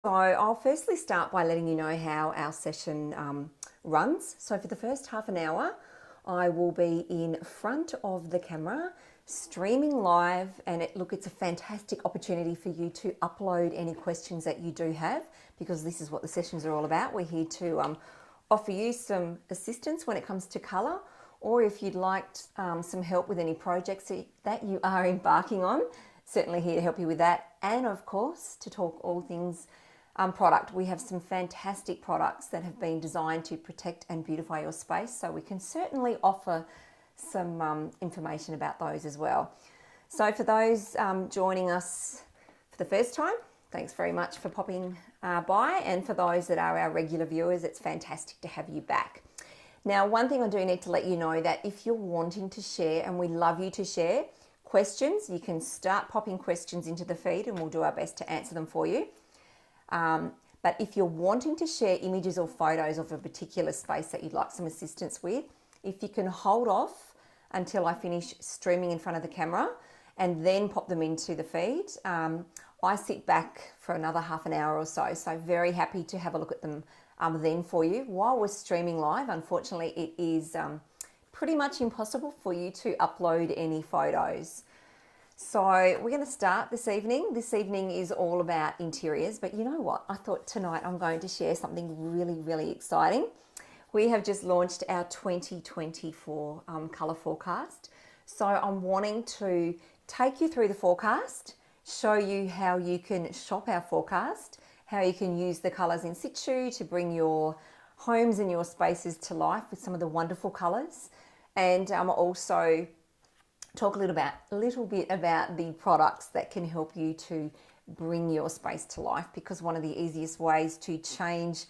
So I'll firstly start by letting you know how our session runs. So for the first half an hour, I will be in front of the camera, streaming live, and it's a fantastic opportunity for you to upload any questions that you do have, because this is what the sessions are all about. We're here to offer you some assistance when it comes to colour, or if you'd like some help with any projects that you are embarking on, certainly here to help you with that. And of course, to talk all things product. We have some fantastic products that have been designed to protect and beautify your space, so we can certainly offer some information about those as well. So for those joining us for the first time, thanks very much for popping by, and for those that are our regular viewers, it's fantastic to have you back. Now, one thing I do need to let you know that if you're wanting to share, and we love you to share questions, you can start popping questions into the feed and we'll do our best to answer them for you. But if you're wanting to share images or photos of a particular space that you'd like some assistance with, if you can hold off until I finish streaming in front of the camera and then pop them into the feed, I sit back for another half an hour or so. So very happy to have a look at them then for you. While we're streaming live, unfortunately, it is pretty much impossible for you to upload any photos. So we're going to start this evening. This evening is all about interiors, but you know what? I thought tonight I'm going to share something really, really exciting. We have just launched our 2024 colour forecast. So I'm wanting to take you through the forecast, show you how you can shop our forecast, how you can use the colours in situ to bring your homes and your spaces to life with some of the wonderful colours, and also talk a little bit about the products that can help you to bring your space to life, because one of the easiest ways to change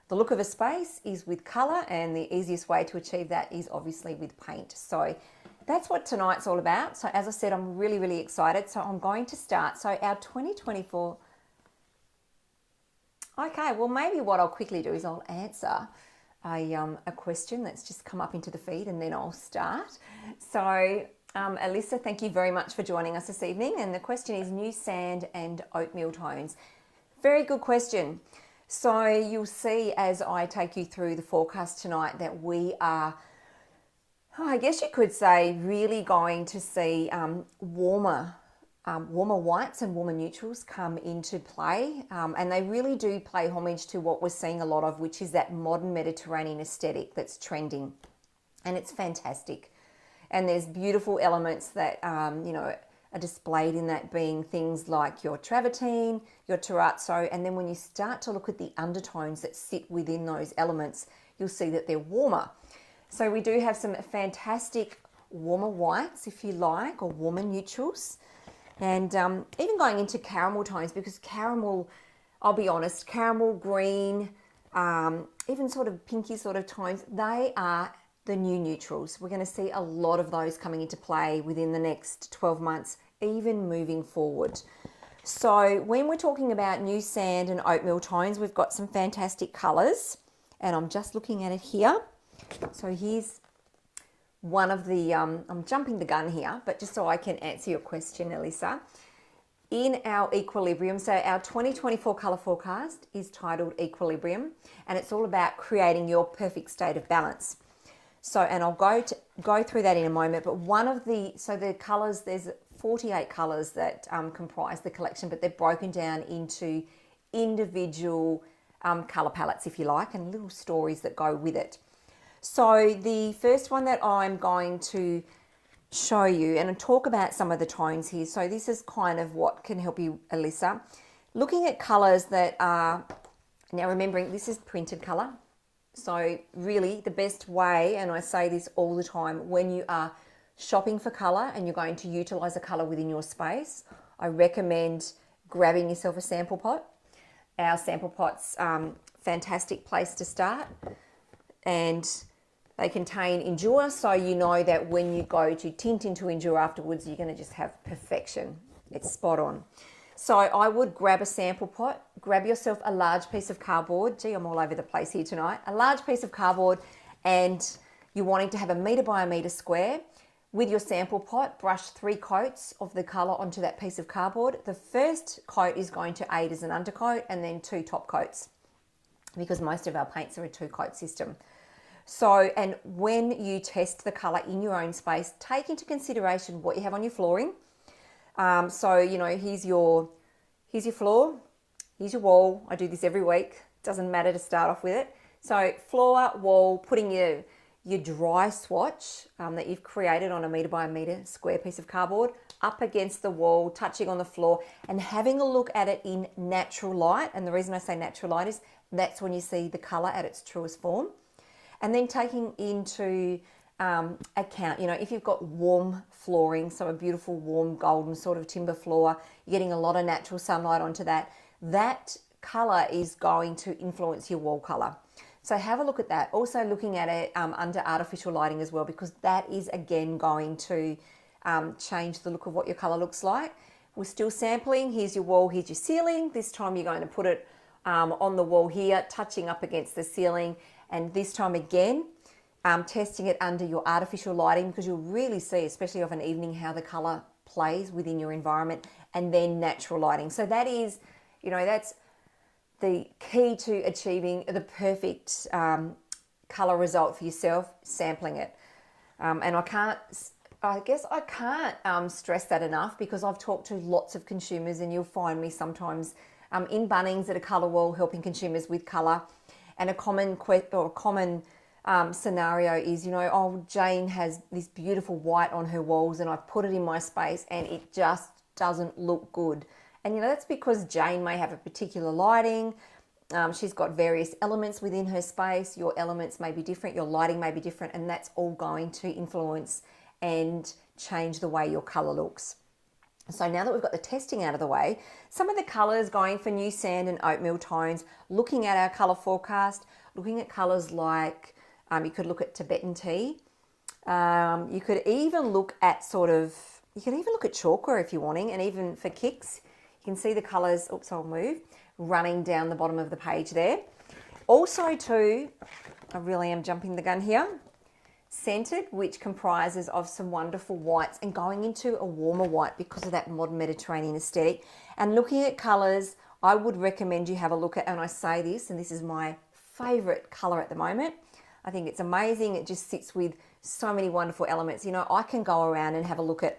the look of a space is with colour, and the easiest way to achieve that is obviously with paint. So that's what tonight's all about. So as I said, I'm really, really excited. So I'm going to start. So our 2024... Okay, well, maybe what I'll quickly do is I'll answer a question that's just come up into the feed, and then I'll start. So Alyssa, thank you very much for joining us this evening. And the question is new sand and oatmeal tones. Very good question. So you'll see as I take you through the forecast tonight that we are, I guess you could say, really going to see warmer whites and warmer neutrals come into play. And they really do play homage to what we're seeing a lot of, which is that modern Mediterranean aesthetic that's trending. And it's fantastic. And there's beautiful elements that, are displayed in that, being things like your travertine, your terrazzo. And then when you start to look at the undertones that sit within those elements, you'll see that they're warmer. So we do have some fantastic warmer whites, if you like, or warmer neutrals. And even going into caramel tones, because caramel, I'll be honest, caramel, green, even sort of pinky sort of tones, they are the new neutrals. We're going to see a lot of those coming into play within the next 12 months, even moving forward. So when we're talking about new sand and oatmeal tones, we've got some fantastic colours, and I'm just looking at it here. So here's one of the, I'm jumping the gun here, but just so I can answer your question, Alyssa. In our equilibrium, so our 2024 colour forecast is titled Equilibrium, and it's all about creating your perfect state of balance. So, and I'll go through that in a moment, but the colours, there's 48 colours that comprise the collection, but they're broken down into individual colour palettes, if you like, and little stories that go with it. So the first one that I'm going to show you and talk about some of the tones here. So this is kind of what can help you, Alyssa. Looking at colours that are, now remembering this is printed colour. So really the best way, and I say this all the time, when you are shopping for colour and you're going to utilise a colour within your space, I recommend grabbing yourself a sample pot. Our sample pot's fantastic place to start, and they contain Endure, so you know that when you go to tint into Endure afterwards, you're going to just have perfection. It's spot on. So I would grab a sample pot, grab yourself a large piece of cardboard. Gee, I'm all over the place here tonight. A large piece of cardboard, and you're wanting to have a metre by a metre square. With your sample pot, brush 3 coats of the colour onto that piece of cardboard. The first coat is going to aid as an undercoat, and then 2 top coats, because most of our paints are a 2-coat system. So, and when you test the colour in your own space, take into consideration what you have on your flooring. So, you know, here's your floor, here's your wall. I do this every week. Doesn't matter to start off with it. So floor, wall, putting your dry swatch that you've created on a metre by a metre square piece of cardboard up against the wall, touching on the floor, and having a look at it in natural light. And the reason I say natural light is that's when you see the colour at its truest form. And then taking into account, you know, if you've got warm flooring, so a beautiful warm golden sort of timber floor, you're getting a lot of natural sunlight onto that, that colour is going to influence your wall colour. So have a look at that. Also looking at it under artificial lighting as well, because that is again going to change the look of what your colour looks like. We're still sampling. Here's your wall, here's your ceiling. This time you're going to put it on the wall here, touching up against the ceiling. And this time again, testing it under your artificial lighting, because you'll really see, especially of an evening, how the colour plays within your environment, and then natural lighting. So that is, you know, that's the key to achieving the perfect colour result for yourself, sampling it. And I guess I can't stress that enough, because I've talked to lots of consumers, and you'll find me sometimes in Bunnings at a colour wall helping consumers with colour. And a common scenario is, you know, oh, Jane has this beautiful white on her walls and I've put it in my space and it just doesn't look good. And, you know, that's because Jane may have a particular lighting. She's got various elements within her space. Your elements may be different, your lighting may be different, and that's all going to influence and change the way your colour looks. So now that we've got the testing out of the way, some of the colours going for new sand and oatmeal tones, looking at our colour forecast, looking at colours like, you could look at Tibetan tea. You could even look at chakra if you're wanting, and even for kicks, you can see the colours, oops, I'll move, running down the bottom of the page there. Also too, I really am jumping the gun here, scented, which comprises of some wonderful whites and going into a warmer white because of that modern Mediterranean aesthetic. And looking at colours, I would recommend you have a look at, and I say this, and this is my favourite colour at the moment. I think it's amazing. It just sits with so many wonderful elements. You know, I can go around and have a look at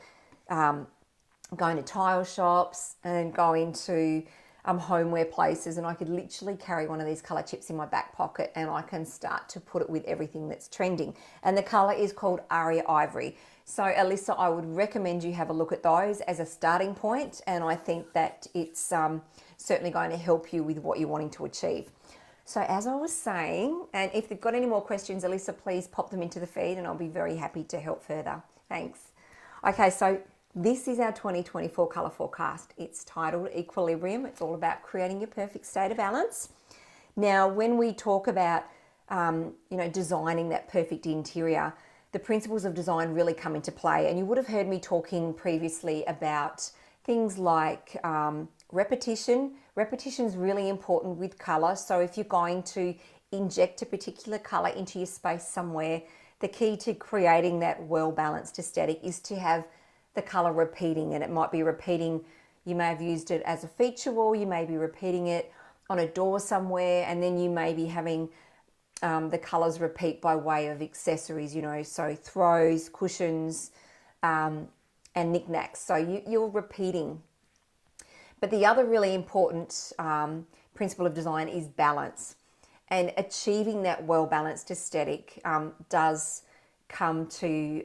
going to tile shops and going to homeware places, and I could literally carry one of these colour chips in my back pocket and I can start to put it with everything that's trending. And the colour is called Aria Ivory. So Alyssa, I would recommend you have a look at those as a starting point, and I think that it's certainly going to help you with what you're wanting to achieve. So as I was saying, and if you've got any more questions, Alyssa, please pop them into the feed and I'll be very happy to help further. Thanks. Okay, so this is our 2024 colour forecast. It's titled Equilibrium. It's all about creating your perfect state of balance. Now, when we talk about, designing that perfect interior, the principles of design really come into play. And you would have heard me talking previously about things like repetition. Repetition is really important with colour. So if you're going to inject a particular colour into your space somewhere, the key to creating that well-balanced aesthetic is to have the colour repeating, and it might be repeating, you may have used it as a feature wall, you may be repeating it on a door somewhere, and then you may be having the colours repeat by way of accessories, you know, so throws, cushions, and knickknacks. So you're repeating. But the other really important principle of design is balance, and achieving that well-balanced aesthetic does come to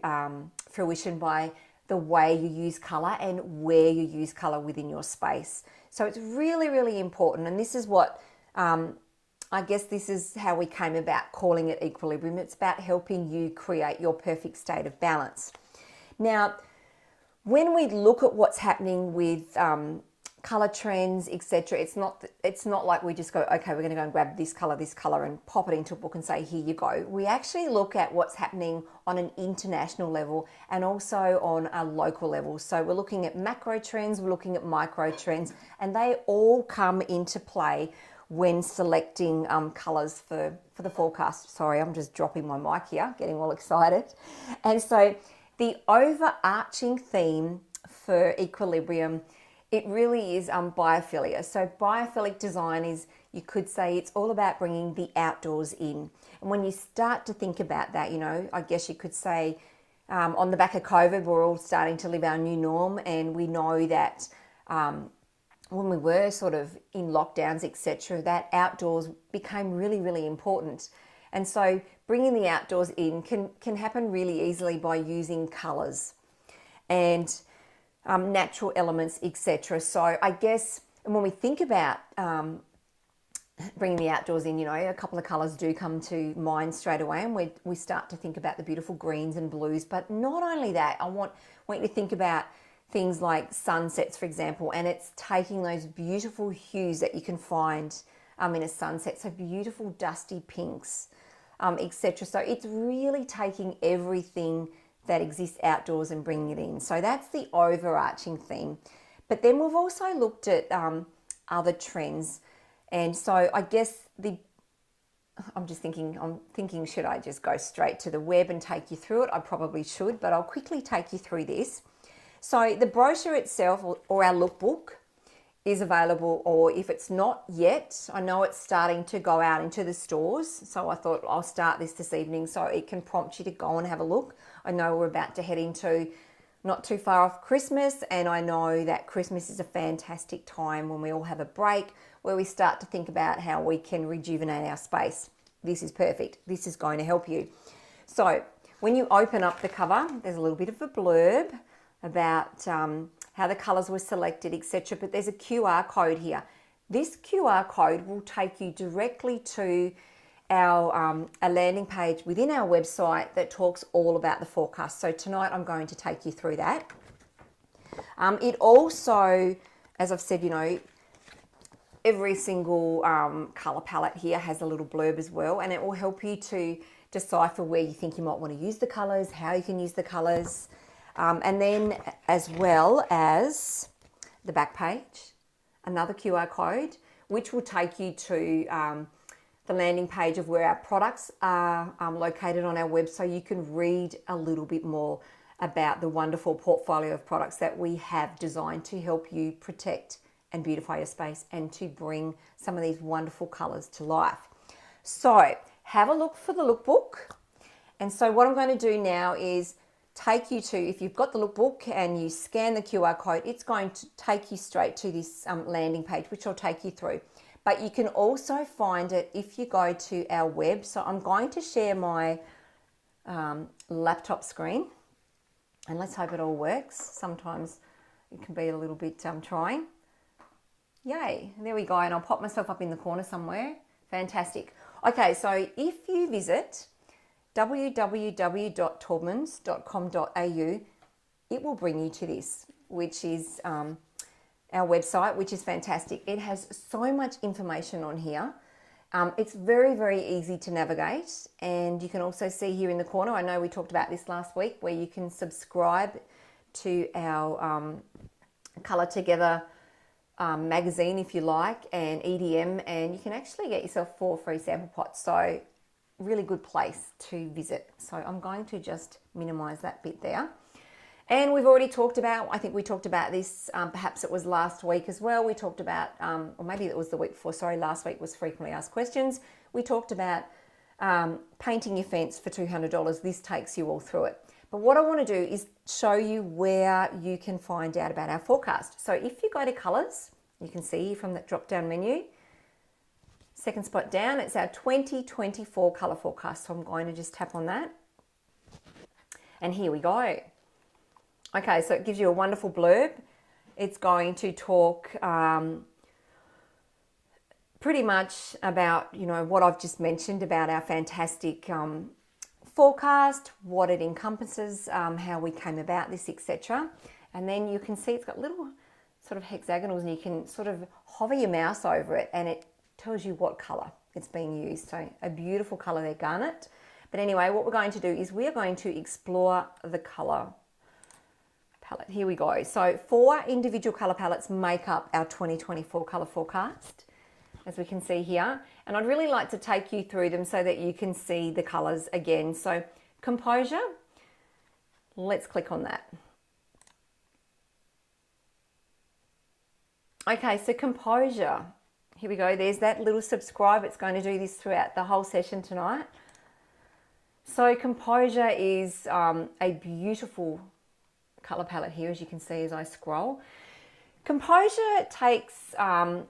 fruition by the way you use colour and where you use colour within your space. So it's really, really important. And this is what, I guess this is how we came about calling it Equilibrium. It's about helping you create your perfect state of balance. Now, when we look at what's happening with colour trends, etc., it's not like we just go, okay, we're going to go and grab this colour and pop it into a book and say, here you go. We actually look at what's happening on an international level and also on a local level. So we're looking at macro trends, we're looking at micro trends, and they all come into play when selecting colours for the forecast. Sorry, I'm just dropping my mic here, getting all excited. And so the overarching theme for Equilibrium, it really is biophilia. So biophilic design is, you could say, it's all about bringing the outdoors in. And when you start to think about that, you know, I guess you could say on the back of COVID, we're all starting to live our new norm, and we know that when we were sort of in lockdowns, etc., that outdoors became really, really important. And so bringing the outdoors in can happen really easily by using colours and natural elements, etc. So I guess, and when we think about bringing the outdoors in, you know, a couple of colours do come to mind straight away, and we start to think about the beautiful greens and blues. But not only that, I want you to think about things like sunsets, for example, and it's taking those beautiful hues that you can find in a sunset, so beautiful dusty pinks, etc. So it's really taking everything that exists outdoors and bringing it in. So that's the overarching theme. But then we've also looked at other trends, and so I guess I'm thinking, should I just go straight to the web and take you through it? I probably should, but I'll quickly take you through this. So the brochure itself, or our lookbook, is available, or if it's not yet, I know it's starting to go out into the stores, so I thought I'll start this evening so it can prompt you to go and have a look. I know we're about to head into not too far off Christmas, and I know that Christmas is a fantastic time when we all have a break, where we start to think about how we can rejuvenate our space. This is perfect. This is going to help you. So when you open up the cover, there's a little bit of a blurb about how the colours were selected, etc. But there's a QR code here. This QR code will take you directly to our a landing page within our website that talks all about the forecast. So tonight I'm going to take you through that. It also, as I've said, you know, every single colour palette here has a little blurb as well, and it will help you to decipher where you think you might want to use the colours, how you can use the colours. And then, as well as the back page, another QR code, which will take you to the landing page of where our products are located on our web, so you can read a little bit more about the wonderful portfolio of products that we have designed to help you protect and beautify your space and to bring some of these wonderful colours to life. So have a look for the lookbook. And so what I'm going to do now is take you to, if you've got the lookbook and you scan the QR code, it's going to take you straight to this landing page, which I'll take you through. But you can also find it if you go to our web. So I'm going to share my laptop screen, and let's hope it all works. Sometimes it can be a little bit trying. Yay, there we go. And I'll pop myself up in the corner somewhere. Fantastic. Okay, so if you visit www.taubmans.com.au, it will bring you to this, which is our website, which is fantastic. It has so much information on here. It's very, very easy to navigate, and you can also see here in the corner, I know we talked about this last week, where you can subscribe to our Colour Together magazine if you like, and EDM, and you can actually get yourself 4 free sample pots. So really good place to visit. So I'm going to just minimize that bit there. And we've already talked about, I think we talked about this, perhaps it was last week as well. We talked about, or maybe it was the week before, sorry, last week was frequently asked questions. We talked about painting your fence for $200. This takes you all through it. But what I want to do is show you where you can find out about our forecast. So if you go to colours, you can see from that drop down menu, second spot down, it's our 2024 colour forecast. So I'm going to just tap on that. And here we go. Okay, so it gives you a wonderful blurb. It's going to talk pretty much about, you know, what I've just mentioned about our fantastic forecast, what it encompasses, how we came about this, etc. And then you can see it's got little sort of hexagonals, and you can sort of hover your mouse over it and it tells you what colour it's being used. So a beautiful colour there, garnet. But anyway, what we're going to do is we are going to explore the colour palette. Here we go. So 4 individual colour palettes make up our 2024 colour forecast, as we can see here. And I'd really like to take you through them so that you can see the colours again. So Composure, Let's click on that. Okay, so composure. Here we go. There's that little subscribe. It's going to do this throughout the whole session tonight. So composure is a beautiful color palette here, as you can see as I scroll. Composure takes, I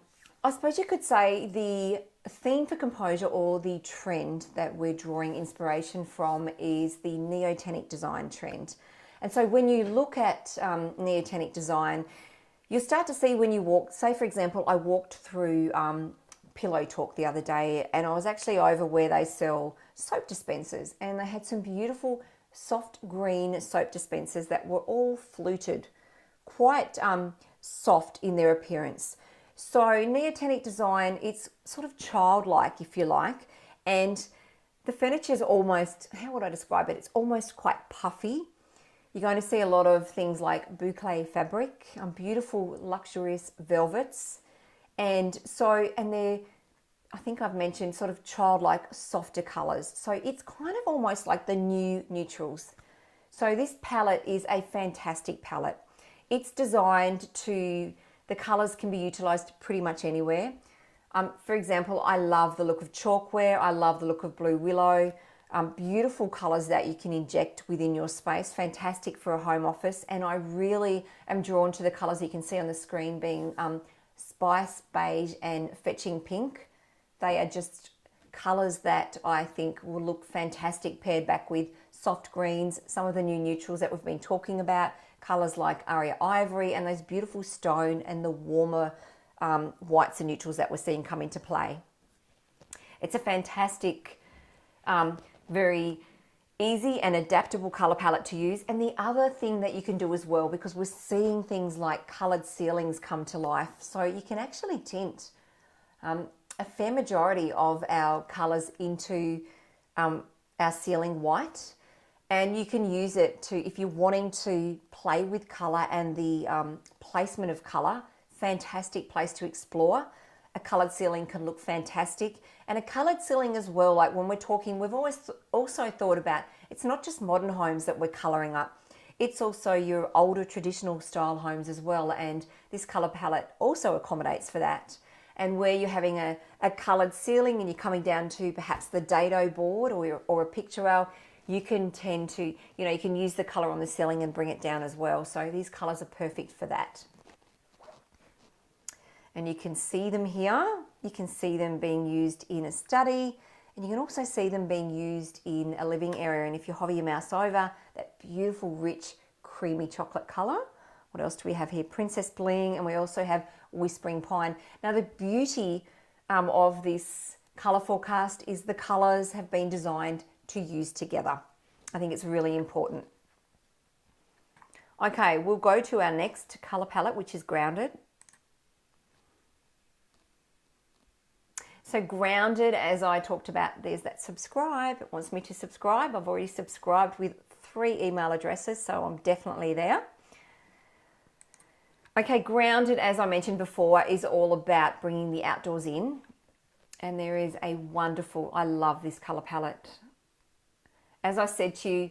suppose you could say, the theme for composure, or the trend that we're drawing inspiration from, is the neotenic design trend. And so when you look at neotenic design, you'll start to see when you walk, say for example, I walked through Pillow Talk the other day, and I was actually over where they sell soap dispensers, and they had some beautiful soft green soap dispensers that were all fluted, quite soft in their appearance. So neotenic design, it's sort of childlike, if you like, and the furniture is almost, how would I describe it? It's almost quite puffy. You're going to see a lot of things like boucle fabric, beautiful luxurious velvets, and they're, I think I've mentioned, sort of childlike softer colors. So it's kind of almost like the new neutrals. So this palette is a fantastic palette. It's designed to, the colors can be utilized pretty much anywhere. For example, I love the look of chalkware. I love the look of blue willow. Beautiful colors that you can inject within your space. Fantastic for a home office. And I really am drawn to the colors you can see on the screen, being spice beige and fetching pink. They are just colors that I think will look fantastic paired back with soft greens, some of the new neutrals that we've been talking about, colors like Aria Ivory, and those beautiful stone and the warmer whites and neutrals that we're seeing come into play. It's a fantastic, very easy and adaptable color palette to use. And the other thing that you can do as well, because we're seeing things like colored ceilings come to life, so you can actually tint a fair majority of our colors into our ceiling white, and you can use it to, if you're wanting to play with color and the placement of color, fantastic place to explore. A colored ceiling can look fantastic, and a colored ceiling as well, like when we're talking, we've always also thought about, it's not just modern homes that we're coloring up, it's also your older traditional style homes as well, and this color palette also accommodates for that. And where you're having a coloured ceiling and you're coming down to perhaps the dado board or a picture rail, you can tend to, you can use the colour on the ceiling and bring it down as well. So these colours are perfect for that. And you can see them here. You can see them being used in a study, and you can also see them being used in a living area. And if you hover your mouse over, that beautiful, rich, creamy chocolate colour. What else do we have here? Princess Bling, and we also have Whispering Pine. Now the beauty of this colour forecast is the colours have been designed to use together. I think it's really important. Okay, we'll go to our next colour palette, which is Grounded. So Grounded, as I talked about, there's that subscribe. It wants me to subscribe. I've already subscribed with 3 email addresses, so I'm definitely there. Okay, Grounded, as I mentioned before, is all about bringing the outdoors in. And there is a wonderful, I love this colour palette. As I said to you,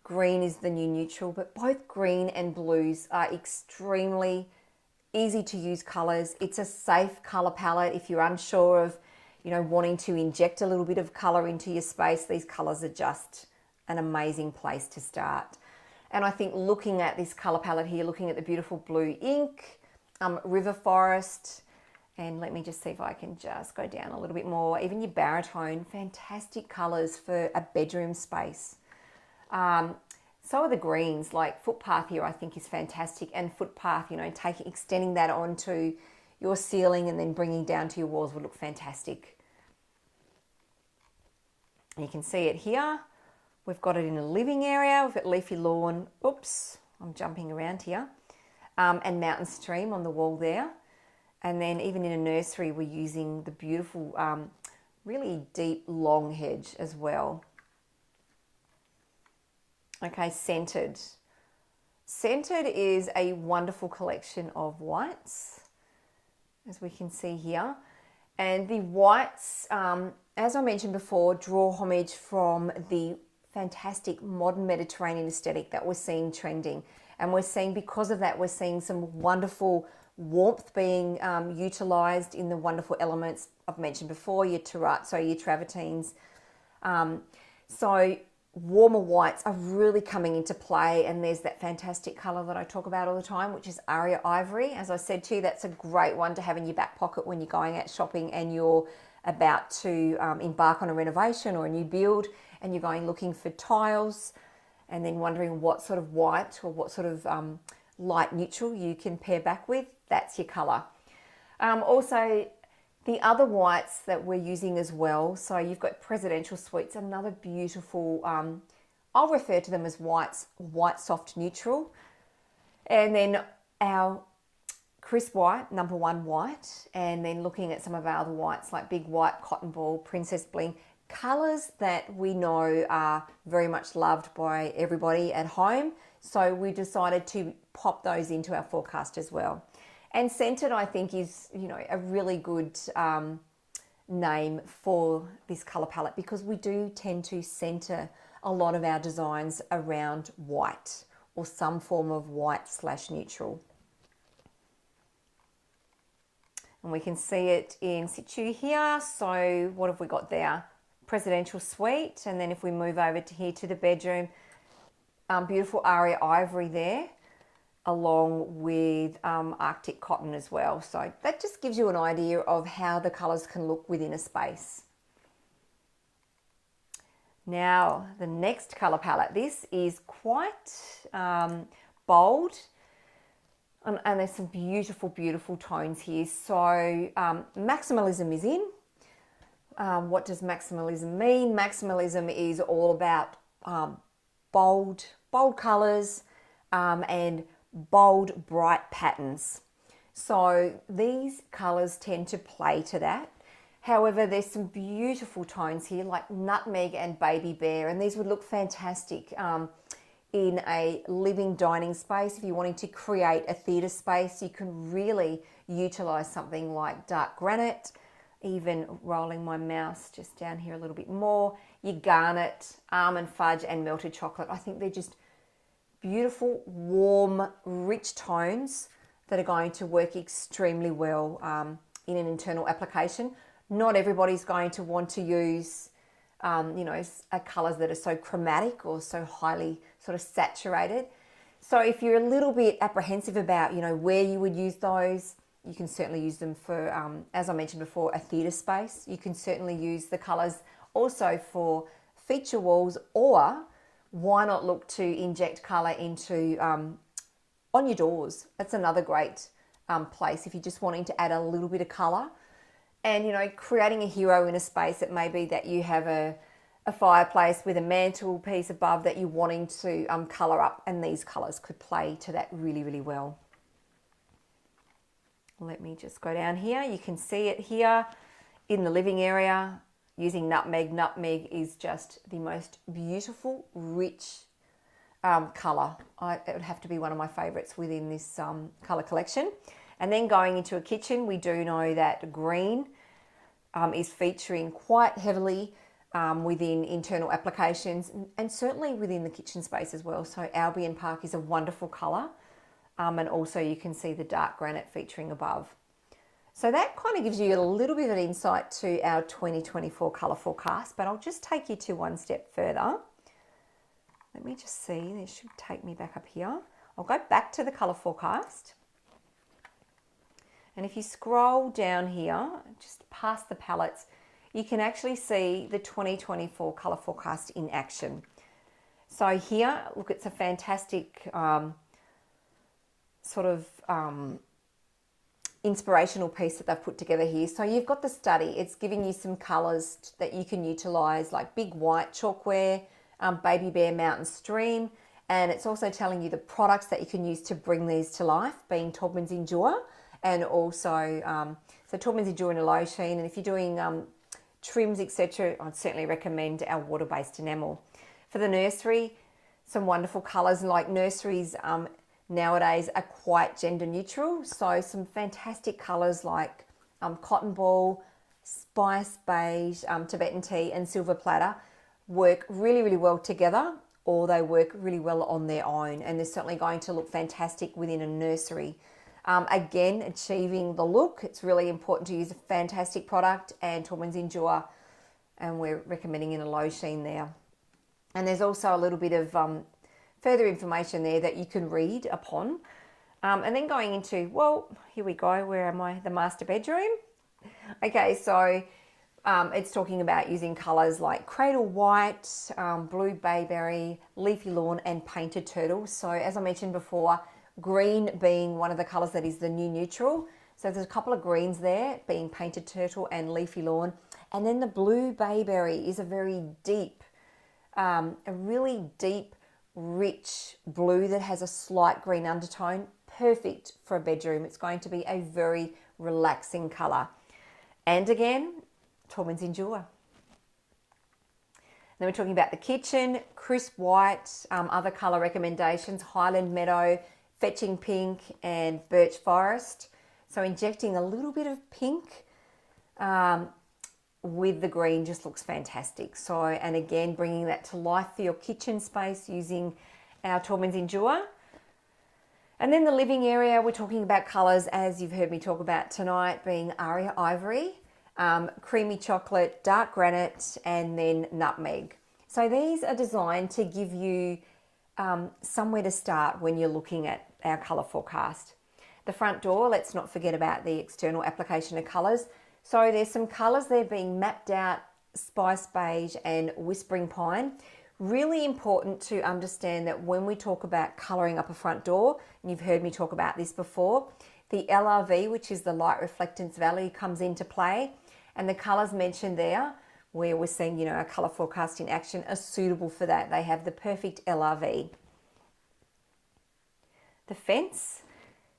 green is the new neutral, but both green and blues are extremely easy to use colours. It's a safe colour palette. If you're unsure of, wanting to inject a little bit of colour into your space, these colours are just an amazing place to start. And I think looking at this colour palette here, looking at the beautiful blue ink, River Forest, and let me just see if I can just go down a little bit more, even your baritone, fantastic colours for a bedroom space. So are the greens, like Footpath here I think is fantastic, and Footpath, extending that onto your ceiling and then bringing down to your walls would look fantastic. You can see it here. We've got it in a living area. We've got leafy lawn. Oops, I'm jumping around here. And mountain stream on the wall there. And then even in a nursery, we're using the beautiful, really deep long hedge as well. Okay, Scented. Scented is a wonderful collection of whites, as we can see here. And the whites, as I mentioned before, draw homage from the fantastic modern Mediterranean aesthetic that we're seeing trending. And we're seeing, because of that, we're seeing some wonderful warmth being utilised in the wonderful elements I've mentioned before, your terrazzo, your travertines. So warmer whites are really coming into play, and there's that fantastic colour that I talk about all the time, which is Aria Ivory. As I said to you, that's a great one to have in your back pocket when you're going out shopping and you're about to embark on a renovation or a new build, and you're going looking for tiles and then wondering what sort of white or what sort of light neutral you can pair back with. That's your colour. Also, the other whites that we're using as well, so you've got Presidential Suites, another beautiful, I'll refer to them as whites, white soft neutral. And then our Crisp White, number one white, and then looking at some of our other whites like Big White, Cotton Ball, Princess Bling, colours that we know are very much loved by everybody at home. So we decided to pop those into our forecast as well. And Scented, I think, is, you know, a really good name for this colour palette, because we do tend to centre a lot of our designs around white or some form of white / neutral. And we can see it in situ here. So what have we got there? Presidential Suite. And then if we move over to here to the bedroom, beautiful Aria Ivory there, along with Arctic Cotton as well. So that just gives you an idea of how the colours can look within a space. Now, the next colour palette, this is quite bold, and there's some beautiful, beautiful tones here. So maximalism is in. What does maximalism mean? Maximalism is all about bold colours and bold, bright patterns. So these colours tend to play to that. However, there's some beautiful tones here like Nutmeg and Baby Bear, and these would look fantastic in a living dining space. If you're wanting to create a theatre space, you can really utilise something like dark granite, even rolling my mouse just down here a little bit more, your garnet, almond fudge and melted chocolate. I think they're just beautiful, warm, rich tones that are going to work extremely well in an internal application. Not everybody's going to want to use, colours that are so chromatic or so highly sort of saturated. So if you're a little bit apprehensive about, where you would use those, you can certainly use them for, as I mentioned before, a theatre space. You can certainly use the colours also for feature walls, or why not look to inject colour into on your doors? That's another great place if you're just wanting to add a little bit of colour. And, creating a hero in a space. It may be that you have a fireplace with a mantelpiece above that you're wanting to colour up, and these colours could play to that really, really well. Let me just go down here. You can see it here in the living area using Nutmeg. Nutmeg is just the most beautiful, rich colour. It would have to be one of my favourites within this colour collection. And then going into a kitchen, we do know that green is featuring quite heavily within internal applications, and certainly within the kitchen space as well. So Albion Park is a wonderful colour. And also you can see the dark granite featuring above. So that kind of gives you a little bit of an insight to our 2024 colour forecast, but I'll just take you to one step further. Let me just see, this should take me back up here. I'll go back to the colour forecast. And if you scroll down here, just past the palettes, you can actually see the 2024 colour forecast in action. So here, look, it's a fantastic inspirational piece that they've put together here. So you've got the study. It's giving you some colours that you can utilise, like Big White Chalkware, Baby Bear Mountain Stream, and it's also telling you the products that you can use to bring these to life, being Taubmans Endure, and also so Taubmans Endure in a low sheen. And if you're doing trims, etc., I'd certainly recommend our water-based enamel. For the nursery, some wonderful colours, like nurseries nowadays are quite gender neutral, so some fantastic colours like Cotton Ball, Spice Beige, Tibetan Tea and Silver Platter work really, really well together, or they work really well on their own, and they're certainly going to look fantastic within a nursery. Again, achieving the look, it's really important to use a fantastic product, and Taubmans Endure, and we're recommending in a low sheen there. And there's also a little bit of further information there that you can read upon. And then going into, well, here we go, where am I? The master bedroom. Okay, so it's talking about using colours like cradle white, blue bayberry, leafy lawn, and painted turtle. So as I mentioned before, green being one of the colours that is the new neutral. So there's a couple of greens there, being painted turtle and leafy lawn. And then the blue bayberry is a very deep, a really deep, rich blue that has a slight green undertone. Perfect for a bedroom. It's going to be a very relaxing colour. And again, Taubmans Endure. Then we're talking about the kitchen, crisp white, other colour recommendations, Highland Meadow, Fetching Pink, and Birch Forest. So injecting a little bit of pink with the green just looks fantastic. So, and again, bringing that to life for your kitchen space using our Taubmans Endure. And then the living area, we're talking about colours, as you've heard me talk about tonight, being Aria Ivory, creamy chocolate, dark granite, and then nutmeg. So these are designed to give you somewhere to start when you're looking at our colour forecast. The front door, let's not forget about the external application of colours. So there's some colours there being mapped out, Spice Beige and Whispering Pine. Really important to understand that when we talk about colouring up a front door, and you've heard me talk about this before, the LRV, which is the light reflectance value, comes into play, and the colours mentioned there, where we're seeing, you know, a colour forecast in action, are suitable for that. They have the perfect LRV. The fence,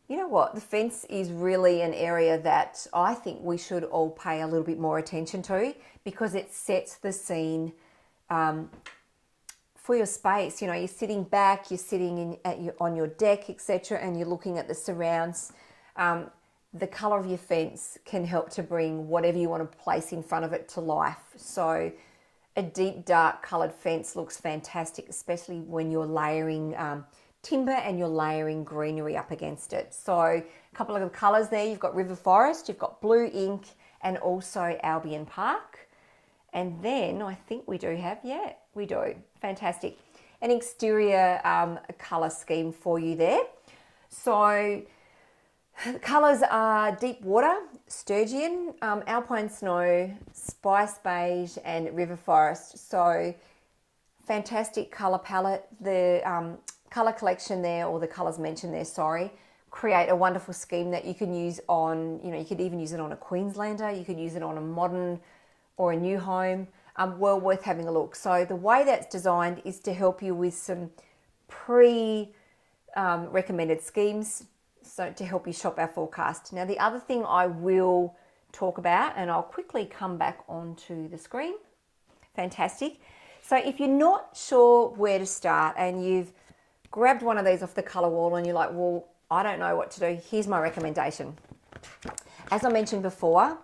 you know what, the fence is really an area that I think we should all pay a little bit more attention to, because it sets the scene for your space. You know, you're sitting back, you're sitting on your deck, etc., and you're looking at the surrounds. The colour of your fence can help to bring whatever you want to place in front of it to life. So a deep dark coloured fence looks fantastic, especially when you're layering timber and you're layering greenery up against it. So a couple of colours there, you've got River Forest, you've got Blue Ink, and also Albion Park. And then I think we do have, yeah, we do. Fantastic. An exterior colour scheme for you there. So the colours are Deep Water, Sturgeon, Alpine Snow, Spice Beige, and River Forest. So fantastic colour palette. The colour collection there, or the colours mentioned there, sorry, create a wonderful scheme that you can use on, you know, you could even use it on a Queenslander, you could use it on a modern or a new home. Well worth having a look. So the way that's designed is to help you with some recommended schemes, so to help you shop our forecast. Now the other thing I will talk about, and I'll quickly come back onto the screen. Fantastic. So if you're not sure where to start and you've grabbed one of these off the colour wall and you're like, well, I don't know what to do, here's my recommendation. As I mentioned before,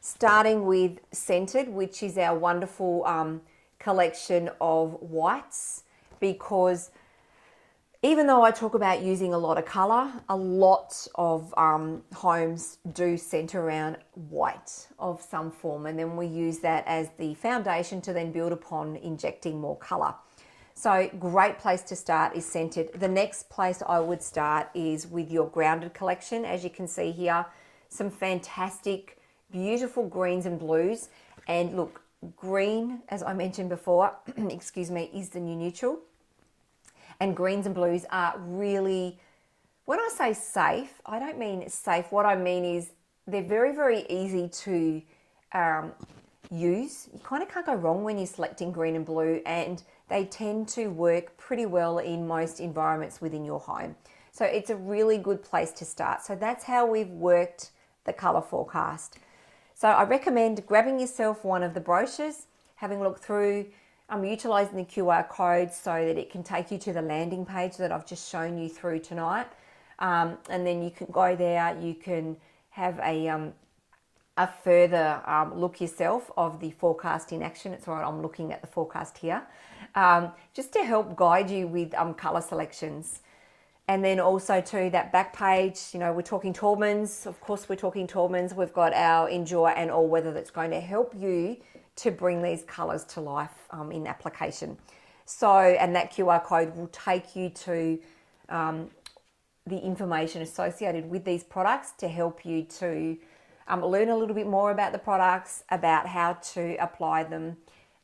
starting with Scented, which is our wonderful collection of whites, because even though I talk about using a lot of colour, a lot of homes do centre around white of some form, and then we use that as the foundation to then build upon injecting more colour. So great place to start is Scented. The next place I would start is with your Grounded collection. As you can see here, some fantastic, beautiful greens and blues. And look, green, as I mentioned before, excuse me, is the new neutral. And greens and blues are really, when I say safe, I don't mean safe. What I mean is they're very, very easy to use. You kind of can't go wrong when you're selecting green and blue, and they tend to work pretty well in most environments within your home. So it's a really good place to start. So that's how we've worked the colour forecast. So I recommend grabbing yourself one of the brochures, having a look through, utilising the QR code so that it can take you to the landing page that I've just shown you through tonight. And then you can go there, you can have a a further look yourself of the forecast in action. It's all right, I'm looking at the forecast here, just to help guide you with colour selections. And then also to that back page, you know, we're talking Taubmans. Of course, we're talking Taubmans. We've got our Endure and All Weather that's going to help you to bring these colours to life in application. So, and that QR code will take you to the information associated with these products to help you to learn a little bit more about the products, about how to apply them,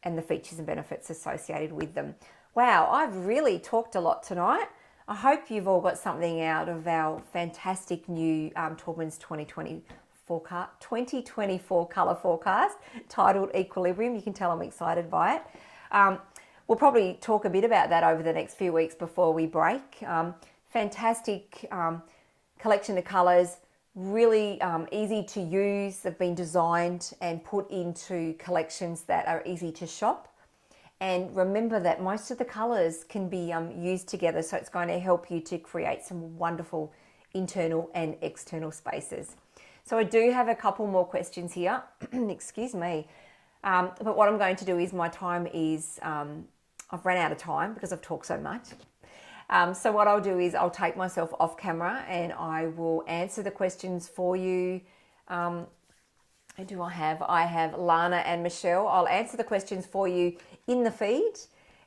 and the features and benefits associated with them. Wow, I've really talked a lot tonight. I hope you've all got something out of our fantastic new Taubmans 2024 colour forecast titled Equilibrium. You can tell I'm excited by it. We'll probably talk a bit about that over the next few weeks before we break. Fantastic collection of colours, really easy to use. They've been designed and put into collections that are easy to shop. And remember that most of the colours can be used together, so it's going to help you to create some wonderful internal and external spaces. So I do have a couple more questions here, excuse me. But what I'm going to do is my time is, I've run out of time because I've talked so much. So what I'll do is I'll take myself off camera and I will answer the questions for you. Who do I have? I have Lana and Michelle. I'll answer the questions for you in the feed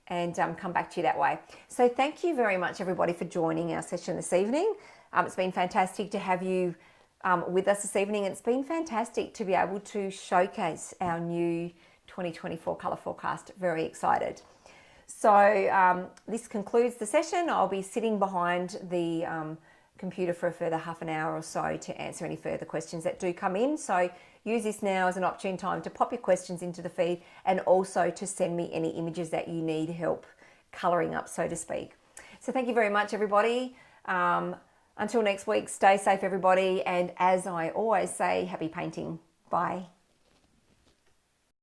and come back to you that way. So thank you very much, everybody, for joining our session this evening. It's been fantastic to have you with us this evening. It's been fantastic to be able to showcase our new 2024 colour forecast. Very excited. So this concludes the session. I'll be sitting behind the computer for a further half an hour or so to answer any further questions that do come in. So use this now as an opportune time to pop your questions into the feed and also to send me any images that you need help colouring up, so to speak. So thank you very much, everybody. Until next week, stay safe, everybody. And as I always say, happy painting. Bye.